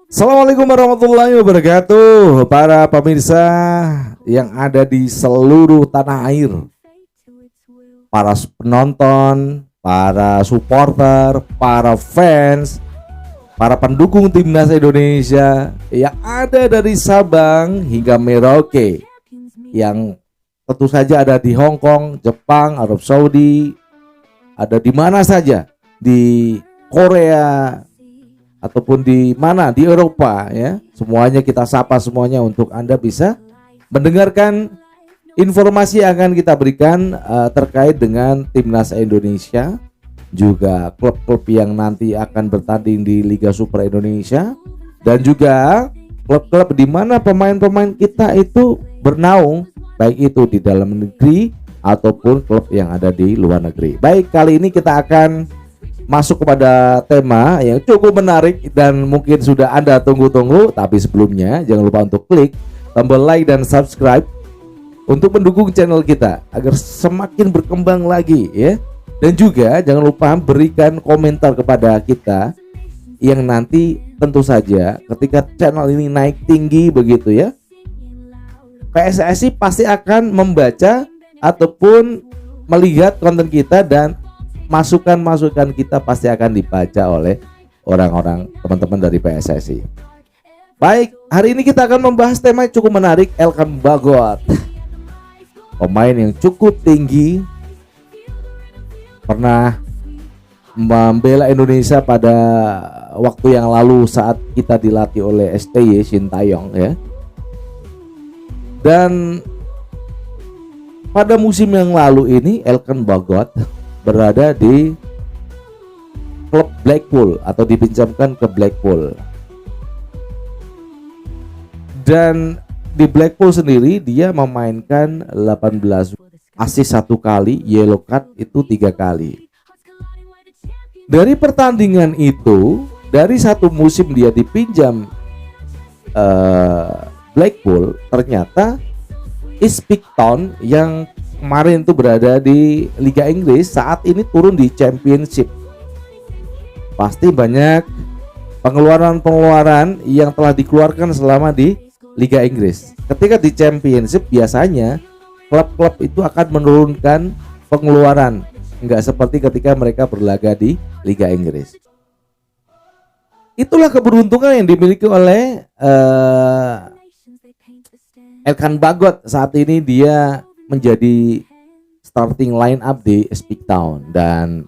Assalamualaikum warahmatullahi wabarakatuh, para pemirsa yang ada di seluruh tanah air, para penonton, para supporter, para fans, para pendukung timnas Indonesia yang ada dari Sabang hingga Merauke, yang tentu saja ada di Hong Kong, Jepang, Arab Saudi, ada di mana saja, di Korea ataupun di mana di Eropa ya. Semuanya kita sapa semuanya untuk Anda bisa mendengarkan informasi yang akan kita berikan terkait dengan timnas Indonesia, juga klub-klub yang nanti akan bertanding di Liga Super Indonesia, dan juga klub-klub di mana pemain-pemain kita itu bernaung, baik itu di dalam negeri ataupun klub yang ada di luar negeri. Baik, kali ini kita akan masuk kepada tema yang cukup menarik dan mungkin sudah Anda tunggu-tunggu. Tapi sebelumnya jangan lupa untuk klik tombol like dan subscribe untuk mendukung channel kita agar semakin berkembang lagi ya. Dan juga jangan lupa berikan komentar kepada kita yang nanti tentu saja ketika channel ini naik tinggi begitu ya, PSSI pasti akan membaca ataupun melihat konten kita, dan masukan-masukan kita pasti akan dibaca oleh orang-orang teman-teman dari PSSI. Baik, hari ini kita akan membahas tema yang cukup menarik, Elkan Bagot. Pemain yang cukup tinggi, pernah membela Indonesia pada waktu yang lalu saat kita dilatih oleh STY Sintayong ya. Dan pada musim yang lalu ini Elkan Bagot berada di klub Blackpool atau dipinjamkan ke Blackpool. Dan di Blackpool sendiri dia memainkan 18 assist 1 kali, yellow card itu 3 kali. Dari pertandingan itu, dari satu musim dia dipinjam Blackpool, ternyata Ipswich Town yang kemarin itu berada di Liga Inggris saat ini turun di Championship. Pasti banyak pengeluaran yang telah dikeluarkan selama di Liga Inggris. Ketika di Championship biasanya klub-klub itu akan menurunkan pengeluaran, enggak seperti ketika mereka berlaga di Liga Inggris. Itulah keberuntungan yang dimiliki oleh Elkan Bagot. Saat ini dia menjadi starting line up di Ipswich Town, dan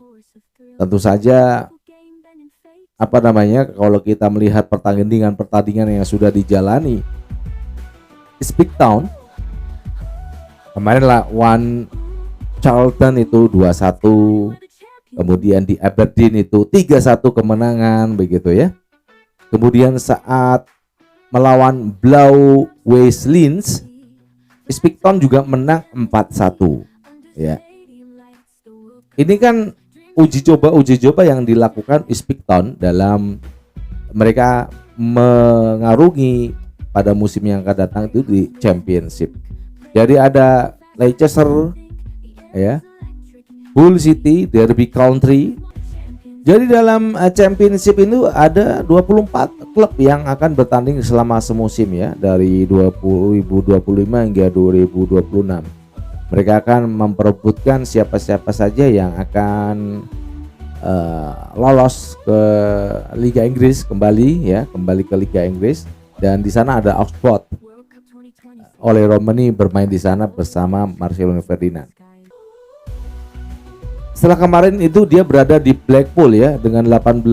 tentu saja kalau kita melihat pertandingan yang sudah dijalani Ipswich Town kemarin lawan Charlton itu 2-1, kemudian di Aberdeen itu 3-1 kemenangan begitu ya. Kemudian saat melawan Blau Wesleyan, Ipswich Town juga menang 4-1 ya. Ini kan uji coba yang dilakukan Ipswich Town dalam mereka mengarungi pada musim yang akan datang itu di Championship. Jadi ada Leicester ya, Hull City, Derby County. Jadi dalam Championship itu ada 24 klub yang akan bertanding selama semusim ya, dari 2025 hingga 2026. Mereka akan memperebutkan siapa-siapa saja yang akan lolos ke Liga Inggris kembali ke Liga Inggris. Dan di sana ada Oxford. Ole Romani bermain di sana bersama Marcelo Ferdinand. Setelah kemarin itu dia berada di Blackpool ya, dengan 18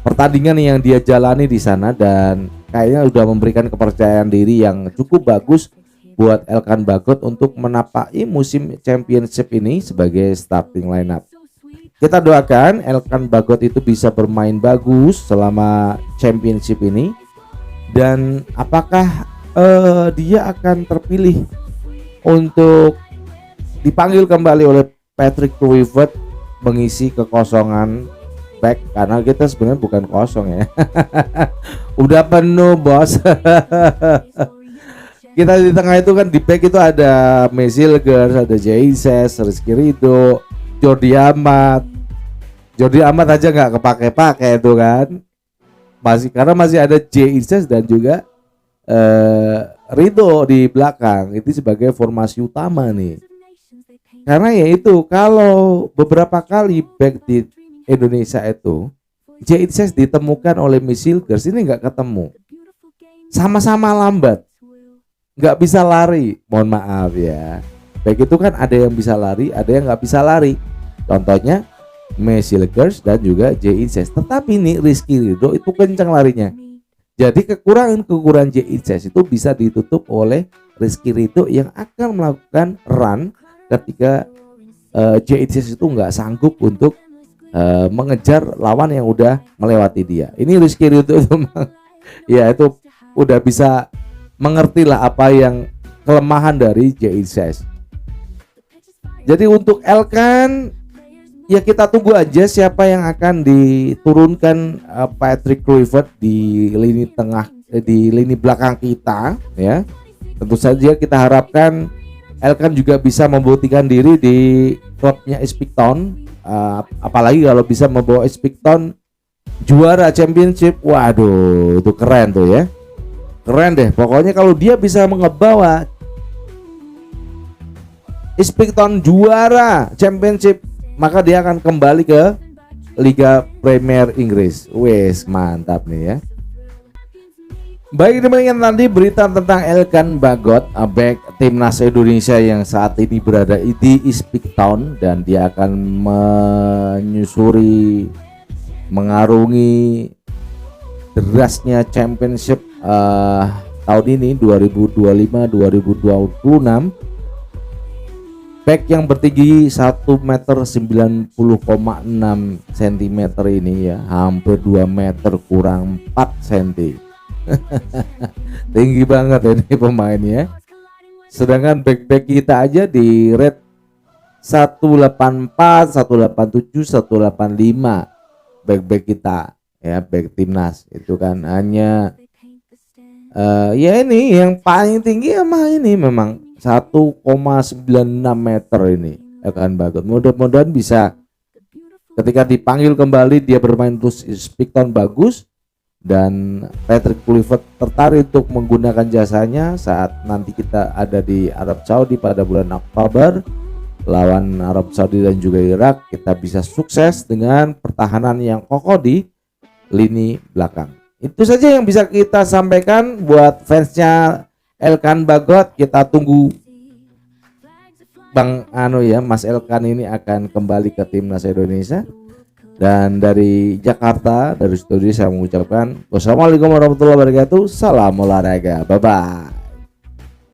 pertandingan yang dia jalani di sana, dan kayaknya sudah memberikan kepercayaan diri yang cukup bagus buat Elkan Bagot untuk menapaki musim Championship ini sebagai starting lineup. Kita doakan Elkan Bagot itu bisa bermain bagus selama Championship ini, dan apakah dia akan terpilih untuk dipanggil kembali oleh Patrick Kluivert mengisi kekosongan back, karena kita sebenarnya bukan kosong ya. Udah penuh bos. Kita di tengah itu kan, di back itu ada Mesilgers, ada Jesus, Rizky Ridho, Jordi Amat. Jordi Amat aja nggak kepake-pake itu kan. karena masih ada J. Itzes dan juga Ridho di belakang itu sebagai formasi utama nih. Karena ya itu, kalau beberapa kali back di Indonesia itu J. Itzes ditemukan oleh Misilgers ini nggak ketemu, sama-sama lambat, nggak bisa lari. Mohon maaf ya, back itu kan ada yang bisa lari, ada yang nggak bisa lari. Contohnya Misilgers dan juga J. Itzes. Tetapi nih Rizky Ridho itu kencang larinya. Jadi kekurangan J. Itzes itu bisa ditutup oleh Rizky Ridho yang akan melakukan run ketika J. Itzes itu nggak sanggup untuk mengejar lawan yang udah melewati dia. Ini Rizky Ridho itu ya itu udah bisa mengerti lah apa yang kelemahan dari J. Itzes. Jadi untuk Elkan ya kita tunggu aja siapa yang akan diturunkan Patrick Kluivert di lini tengah, di lini belakang kita ya. Tentu saja kita harapkan Elkan juga bisa membuktikan diri di klubnya Espic-Town, apalagi kalau bisa membawa Espic-Town juara championship. Waduh, itu keren tuh ya, keren deh pokoknya kalau dia bisa mengebawa Espic-Town juara championship, maka dia akan kembali ke Liga Premier Inggris. Wes mantap nih ya. Baik, demikian tadi berita tentang Elkan Bagot, back timnas Indonesia yang saat ini berada di Espic-Town dan dia akan menyusuri, mengarungi derasnya championship tahun ini 2025-2026. Back yang bertinggi 1,90,6 cm ini ya, hampir 2 meter kurang 4 cm. Tinggi banget ini pemainnya. Sedangkan back kita aja di rate 184, 187, 185 back kita ya, back timnas itu kan hanya ya ini yang paling tinggi sama ini memang 1,96 meter ini Elkan Bagot. Mudah-mudahan bisa ketika dipanggil kembali dia bermain terus Espic-Town bagus dan Patrick Kluivert tertarik untuk menggunakan jasanya saat nanti kita ada di Arab Saudi pada bulan Oktober lawan Arab Saudi dan juga Irak. Kita bisa sukses dengan pertahanan yang kokoh di lini belakang. Itu saja yang bisa kita sampaikan buat fansnya Elkan Bagot. Kita tunggu Bang Mas Elkan ini akan kembali ke timnas Indonesia. Dan dari Jakarta, dari studio saya mengucapkan wassalamualaikum warahmatullahi wabarakatuh. Salam olahraga. Bye bye.